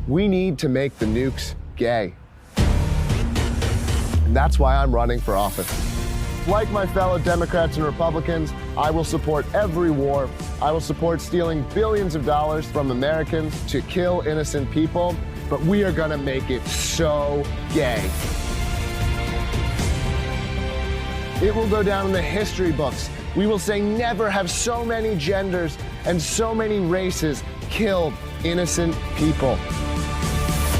We need to make the nukes gay. And that's why I'm running for office. Like my fellow Democrats and Republicans, I will support every war. I will support stealing billions of dollars from Americans to kill innocent people, but we are gonna make it so gay. It will go down in the history books. We will say never have so many genders and so many races killed innocent people.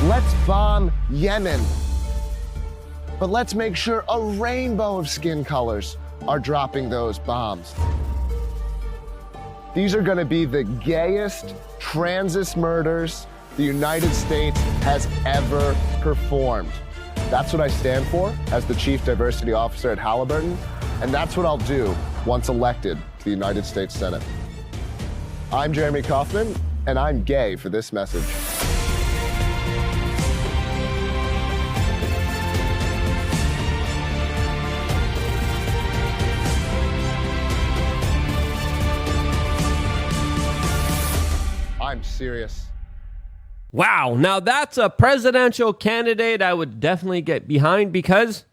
Let's bomb Yemen. But let's make sure a rainbow of skin colors are dropping those bombs. These are gonna be the gayest transist murders the United States has ever performed. That's what I stand for as the Chief Diversity Officer at Halliburton, and that's what I'll do once elected to the United States Senate. I'm Jeremy Kauffman, and I'm gay for this message. I'm serious. Wow, now that's a presidential candidate I would definitely get behind because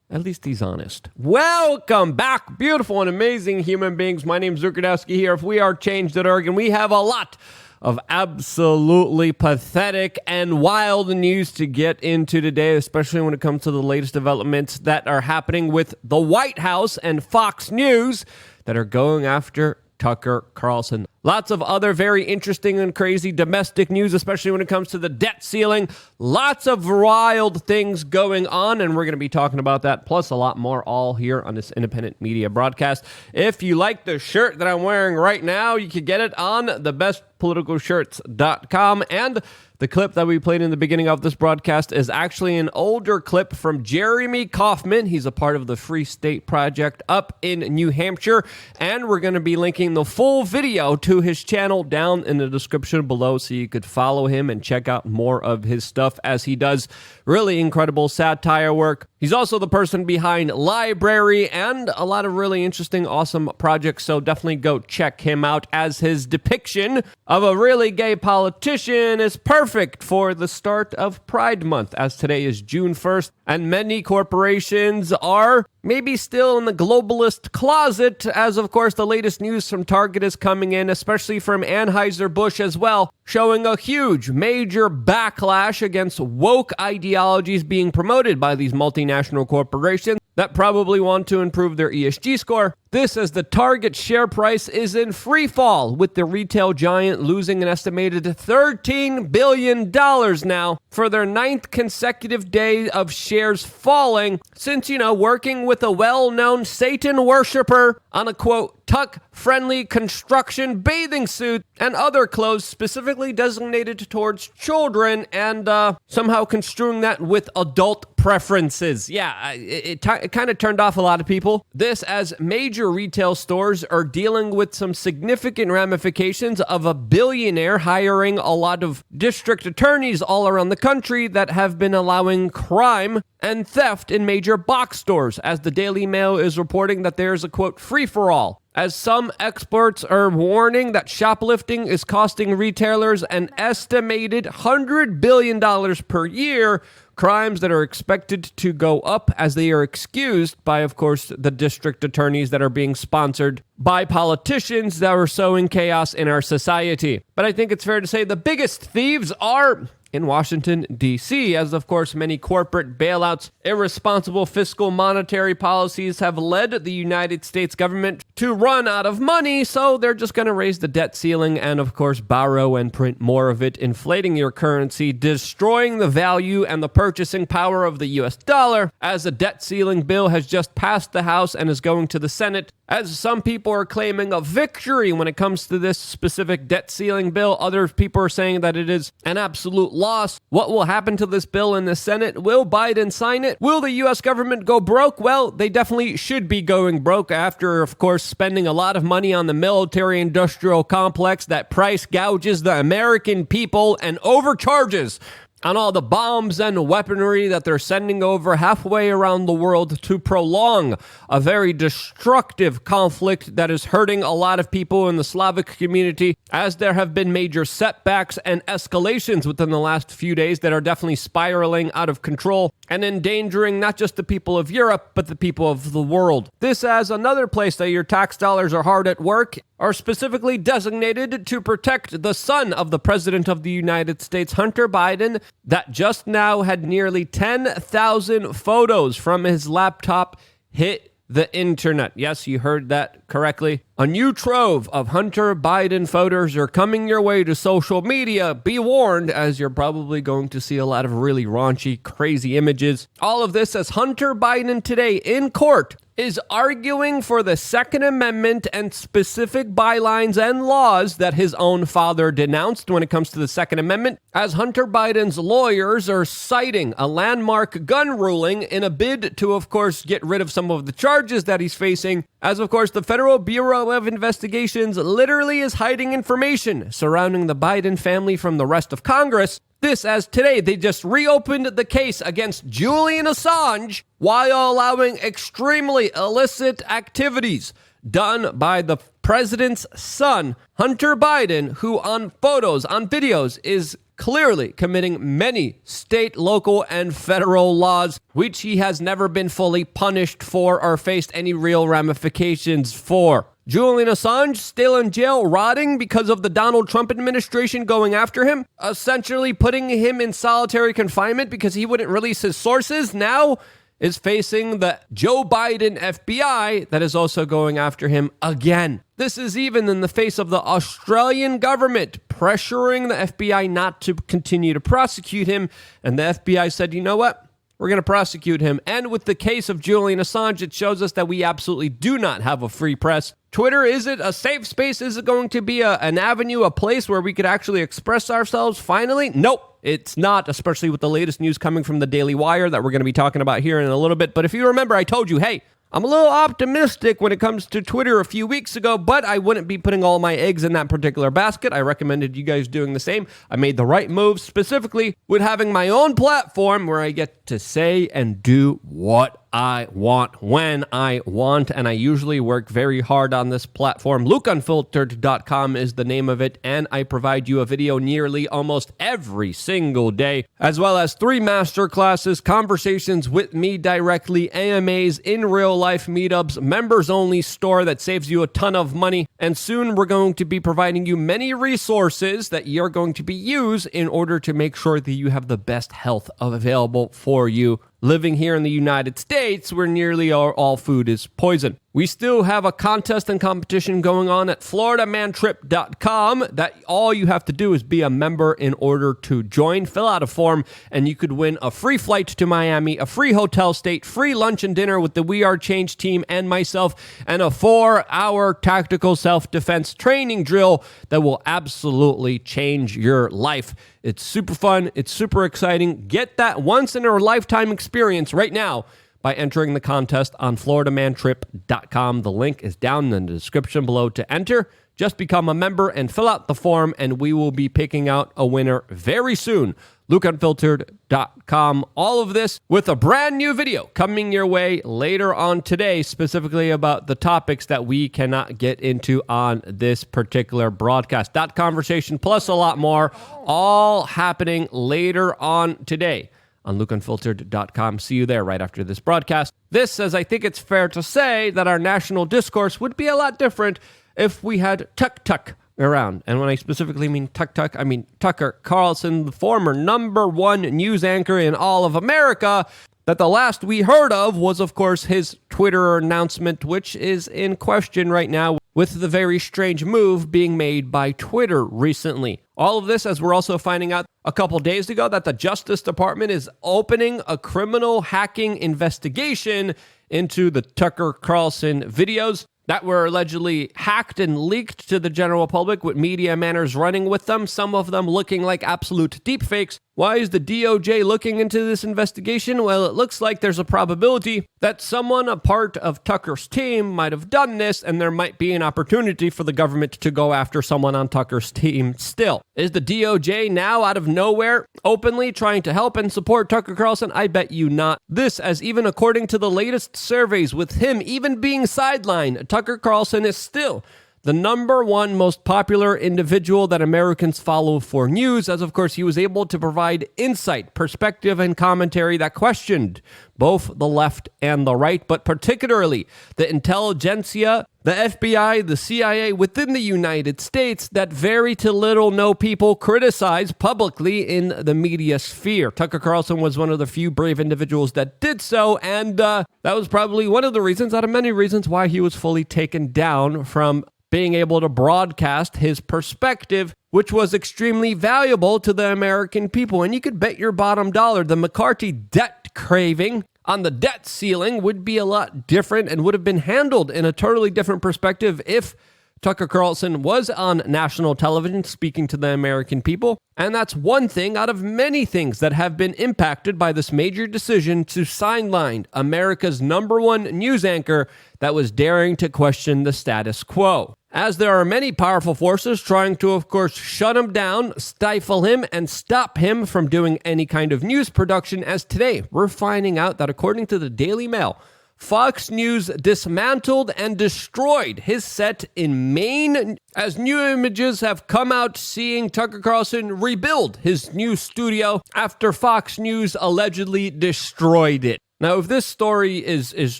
at least he's honest. Welcome back, beautiful and amazing human beings. My name's Zukadowski here. If we are Change.org, and we have a lot of absolutely pathetic and wild news to get into today, especially when it comes to the latest developments that are happening with the White House and Fox News that are going after Tucker Carlson. Lots of other very interesting and crazy domestic news, especially when it comes to the debt ceiling. Lots of wild things going on, and we're going to be talking about that, plus a lot more, all here on this independent media broadcast. If you like the shirt that I'm wearing right now, you can get it on thebestpoliticalshirts.com, and the clip that we played in the beginning of this broadcast is actually an older clip from Jeremy Kauffman. He's a part of the Free State Project up in New Hampshire, and we're going to be linking the full video to his channel down in the description below so you could follow him and check out more of his stuff as he does really incredible satire work. He's also the person behind Library and a lot of really interesting, awesome projects, so definitely go check him out, as his depiction of a really gay politician is perfect for the start of Pride Month, as today is June 1st, and many corporations are maybe still in the globalist closet, as of course the latest news from Target is coming in, especially from Anheuser-Busch as well, showing a huge, major backlash against woke ideologies being promoted by these multinational corporations that probably want to improve their ESG score. This as the Target share price is in free fall, with the retail giant losing an estimated $13 billion now for their 9th consecutive day of shares falling since, working with a well-known Satan worshiper on a, quote, tuck-friendly construction bathing suit and other clothes specifically designated towards children, and somehow construing that with adult preferences. Yeah, it kind of turned off a lot of people. This as major retail stores are dealing with some significant ramifications of a billionaire hiring a lot of district attorneys all around the country that have been allowing crime and theft in major box stores, as the Daily Mail is reporting that there's a, quote, free-for-all, as some experts are warning that shoplifting is costing retailers an estimated $100 billion per year, crimes that are expected to go up as they are excused by, of course, the district attorneys that are being sponsored by politicians that are sowing chaos in our society. But I think it's fair to say the biggest thieves are in Washington, D.C., as of course many corporate bailouts, irresponsible fiscal monetary policies have led the United States government to run out of money, so they're just going to raise the debt ceiling and of course borrow and print more of it, inflating your currency, destroying the value and the purchasing power of the U.S. dollar, as a debt ceiling bill has just passed the House and is going to the Senate. As some people are claiming a victory when it comes to this specific debt ceiling bill, other people are saying that it is an absolute loss. What will happen to this bill in the Senate? Will Biden sign it? Will the U.S. government go broke? Well, they definitely should be going broke after, of course, spending a lot of money on the military-industrial complex that price gouges the American people and overcharges on all the bombs and weaponry that they're sending over halfway around the world to prolong a very destructive conflict that is hurting a lot of people in the Slavic community, as there have been major setbacks and escalations within the last few days that are definitely spiraling out of control and endangering not just the people of Europe, but the people of the world. This as another place that your tax dollars are hard at work, are specifically designated to protect the son of the President of the United States, Hunter Biden, that just now had nearly 10,000 photos from his laptop hit the internet. Yes, you heard that correctly. A new trove of Hunter Biden photos are coming your way to social media. Be warned, as you're probably going to see a lot of really raunchy, crazy images. All of this as Hunter Biden today in court is arguing for the Second Amendment and specific bylines and laws that his own father denounced when it comes to the Second Amendment, as Hunter Biden's lawyers are citing a landmark gun ruling in a bid to, of course, get rid of some of the charges that he's facing, as, of course, the Federal Bureau of Investigations literally is hiding information surrounding the Biden family from the rest of Congress. This as today they just reopened the case against Julian Assange while allowing extremely illicit activities done by the president's son, Hunter Biden, who on photos, on videos, is clearly committing many state, local, and federal laws, which he has never been fully punished for or faced any real ramifications for. Julian Assange still in jail, rotting because of the Donald Trump administration going after him, essentially putting him in solitary confinement because he wouldn't release his sources, now is facing the Joe Biden FBI that is also going after him again. This is even in the face of the Australian government pressuring the FBI not to continue to prosecute him, and the FBI said, you know what? We're going to prosecute him. And with the case of Julian Assange, it shows us that we absolutely do not have a free press. Twitter, is it a safe space? Is it going to be an avenue, a place where we could actually express ourselves finally? Nope, it's not, especially with the latest news coming from the Daily Wire that we're going to be talking about here in a little bit. But if you remember, I told you, hey, I'm a little optimistic when it comes to Twitter a few weeks ago, but I wouldn't be putting all my eggs in that particular basket. I recommended you guys doing the same. I made the right move, specifically with having my own platform where I get to say and do what I want when I want, and I usually work very hard on this platform. LukeUnfiltered.com is the name of it, and I provide you a video nearly almost every single day, as well as 3 masterclasses, conversations with me directly, AMAs, in real life meetups, members only store that saves you a ton of money, and soon we're going to be providing you many resources that you're going to be used in order to make sure that you have the best health available for you. Living here in the United States, where nearly all food is poison. We still have a contest and competition going on at floridamantrip.com that all you have to do is be a member in order to join. Fill out a form, and you could win a free flight to Miami, a free hotel stay, free lunch and dinner with the We Are Change team and myself, and a 4-hour tactical self-defense training drill that will absolutely change your life. It's super fun. It's super exciting. Get that once-in-a-lifetime experience right now by entering the contest on floridamantrip.com. The link is down in the description below to enter. Just become a member and fill out the form, and we will be picking out a winner very soon. LukeUnfiltered.com. All of this with a brand new video coming your way later on today, specifically about the topics that we cannot get into on this particular broadcast. That conversation plus a lot more, all happening later on today on LukeUnfiltered.com. See you there right after this broadcast. This says, I think it's fair to say that our national discourse would be a lot different if we had Tuck around. And when I specifically mean Tuck, I mean Tucker Carlson, the former #1 news anchor in all of America, that the last we heard of was, of course, his Twitter announcement, which is in question right now with the very strange move being made by Twitter recently. All of this as we're also finding out a couple days ago that the Justice Department is opening a criminal hacking investigation into the Tucker Carlson videos that were allegedly hacked and leaked to the general public with media manners running with them, some of them looking like absolute deepfakes, Why is the DOJ looking into this investigation? Well, it looks like there's a probability that someone, a part of Tucker's team, might have done this, and there might be an opportunity for the government to go after someone on Tucker's team still. Is the DOJ now out of nowhere openly trying to help and support Tucker Carlson? I bet you not. This, as even according to the latest surveys, with him even being sidelined, Tucker Carlson is still the number one most popular individual that Americans follow for news, as of course he was able to provide insight, perspective, and commentary that questioned both the left and the right, but particularly the intelligentsia, the FBI, the CIA within the United States that very to little no people criticize publicly in the media sphere. Tucker Carlson was one of the few brave individuals that did so, and that was probably one of the reasons, out of many reasons, why he was fully taken down from being able to broadcast his perspective, which was extremely valuable to the American people. And you could bet your bottom dollar the McCarthy debt craving on the debt ceiling would be a lot different and would have been handled in a totally different perspective if Tucker Carlson was on national television speaking to the American people. And that's one thing out of many things that have been impacted by this major decision to sideline America's number one news anchor that was daring to question the status quo. As there are many powerful forces trying to, of course, shut him down, stifle him, and stop him from doing any kind of news production, as today we're finding out that according to the Daily Mail, Fox News dismantled and destroyed his set in Maine as new images have come out seeing Tucker Carlson rebuild his new studio after Fox News allegedly destroyed it. Now, if this story is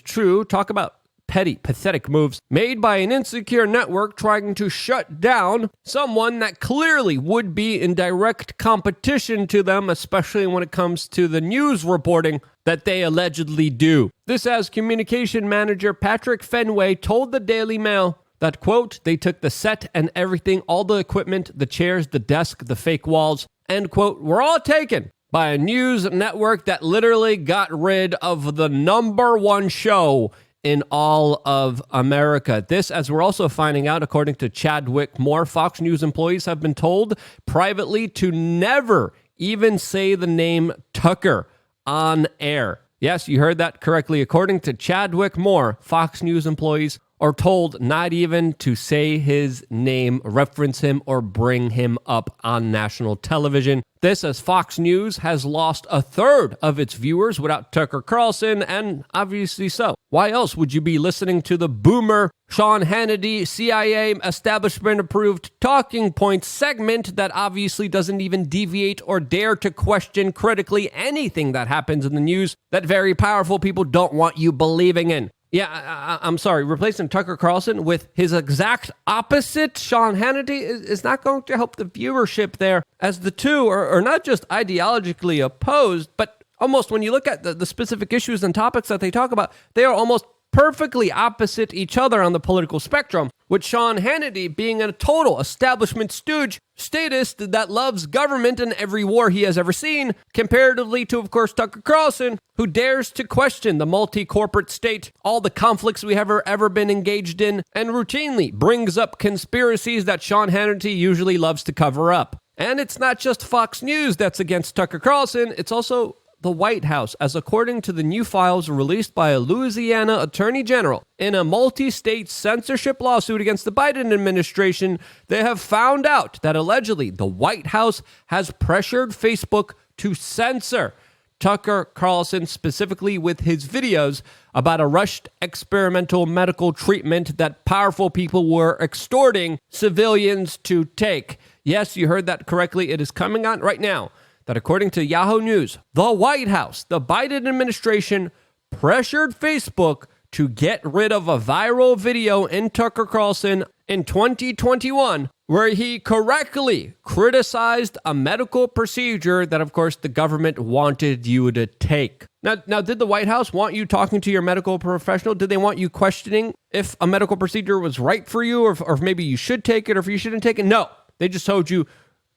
true, talk about petty, pathetic moves made by an insecure network trying to shut down someone that clearly would be in direct competition to them, especially when it comes to the news reporting that they allegedly do. This as communication manager Patrick Fenway told the Daily Mail that, quote, they took the set and everything, all the equipment, the chairs, the desk, the fake walls, end quote, were all taken by a news network that literally got rid of the number one show in all of America. This, as we're also finding out, according to Chadwick Moore, Fox News employees have been told privately to never even say the name Tucker on air. Yes, you heard that correctly. According to Chadwick Moore, Fox News employees are told not even to say his name, reference him, or bring him up on national television. This as Fox News has lost a third of its viewers without Tucker Carlson, and obviously so. Why else would you be listening to the boomer Sean Hannity, CIA establishment-approved talking points segment that obviously doesn't even deviate or dare to question critically anything that happens in the news that very powerful people don't want you believing in? Yeah, I'm sorry, replacing Tucker Carlson with his exact opposite, Sean Hannity, is not going to help the viewership there, as the two are not just ideologically opposed, but almost when you look at the specific issues and topics that they talk about, they are almost perfectly opposite each other on the political spectrum, with Sean Hannity being a total establishment stooge, statist that loves government and every war he has ever seen, comparatively to, of course, Tucker Carlson, who dares to question the multi-corporate state, all the conflicts we have ever been engaged in, and routinely brings up conspiracies that Sean Hannity usually loves to cover up. And it's not just Fox News that's against Tucker Carlson, it's also the White House, as according to the new files released by a Louisiana attorney general in a multi-state censorship lawsuit against the Biden administration, they have found out that allegedly the White House has pressured Facebook to censor Tucker Carlson, specifically with his videos about a rushed experimental medical treatment that powerful people were extorting civilians to take. Yes, you heard that correctly. It is coming out right now that according to Yahoo News, the White House, the Biden administration, pressured Facebook to get rid of a viral video in Tucker Carlson in 2021 where he correctly criticized a medical procedure that, of course, the government wanted you to take. Now, did the White House want you talking to your medical professional? Did they want you questioning if a medical procedure was right for you, or if maybe you should take it, or if you shouldn't take it? No, they just told you,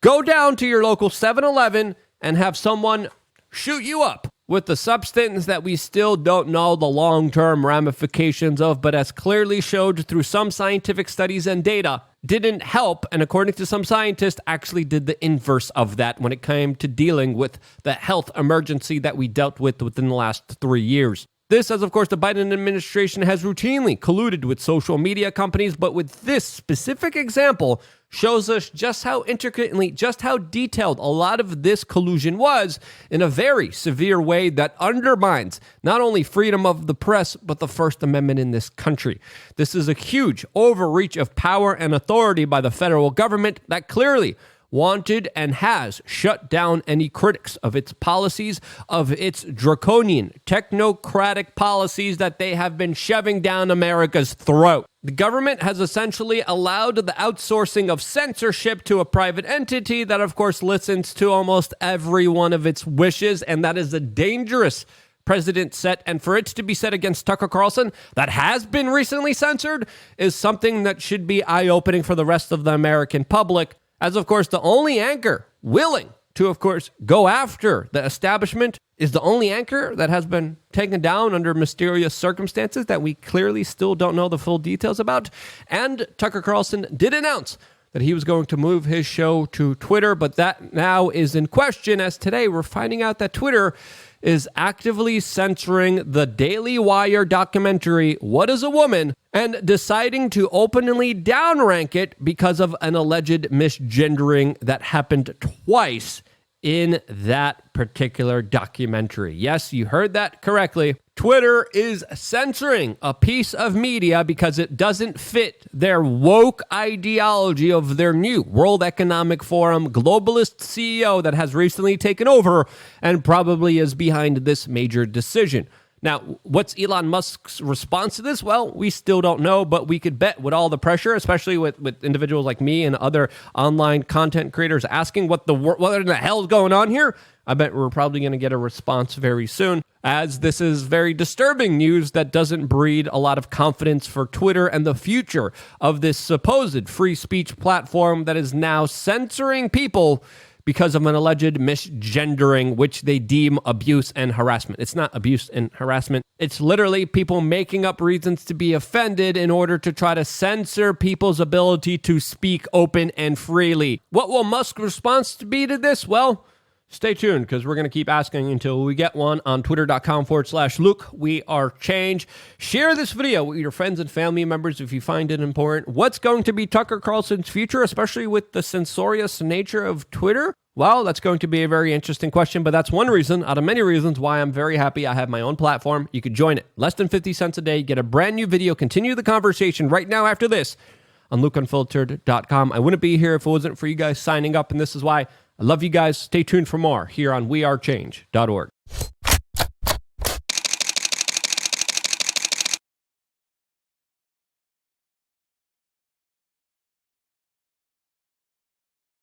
go down to your local 7-Eleven and have someone shoot you up with the substance that we still don't know the long-term ramifications of, but as clearly showed through some scientific studies and data, didn't help, and according to some scientists, actually did the inverse of that when it came to dealing with the health emergency that we dealt with within the last 3 years. This, as of course, the Biden administration has routinely colluded with social media companies, but with this specific example shows us just how intricately, just how detailed a lot of this collusion was in a very severe way that undermines not only freedom of the press, but the First Amendment in this country. This is a huge overreach of power and authority by the federal government that clearly wanted and has shut down any critics of its policies, of its draconian, technocratic policies that they have been shoving down America's throat. The government has essentially allowed the outsourcing of censorship to a private entity that, of course, listens to almost every one of its wishes, and that is a dangerous precedent set. And for it to be set against Tucker Carlson, that has been recently censored, is something that should be eye-opening for the rest of the American public. As, of course, the only anchor willing to, of course, go after the establishment is the only anchor that has been taken down under mysterious circumstances that we clearly still don't know the full details about. And Tucker Carlson did announce that he was going to move his show to Twitter, but that now is in question, as today we're finding out that Twitter is actively censoring the Daily Wire documentary, What is a Woman?, and deciding to openly downrank it because of an alleged misgendering that happened twice in that particular documentary. Yes, you heard that correctly. Twitter is censoring a piece of media because it doesn't fit their woke ideology of their new World Economic Forum globalist CEO that has recently taken over and probably is behind this major decision. Now, what's Elon Musk's response to this? Well, we still don't know, but we could bet with all the pressure, especially with individuals like me and other online content creators asking what in the hell is going on here, I bet we're probably going to get a response very soon, as this is very disturbing news that doesn't breed a lot of confidence for Twitter and the future of this supposed free speech platform that is now censoring people because of an alleged misgendering, which they deem abuse and harassment. It's not abuse and harassment. It's literally people making up reasons to be offended in order to try to censor people's ability to speak open and freely. What will Musk's response be to this? Well, stay tuned, because we're going to keep asking until we get one on twitter.com/Luke. We are change. Share this video with your friends and family members if you find it important. What's going to be Tucker Carlson's future, especially with the censorious nature of Twitter? Well, that's going to be a very interesting question, but that's one reason out of many reasons why I'm very happy I have my own platform. You could join it. Less than 50 cents a day. Get a brand new video. Continue the conversation right now after this on LukeUnfiltered.com. I wouldn't be here if it wasn't for you guys signing up, and this is why. I love you guys. Stay tuned for more here on wearechange.org.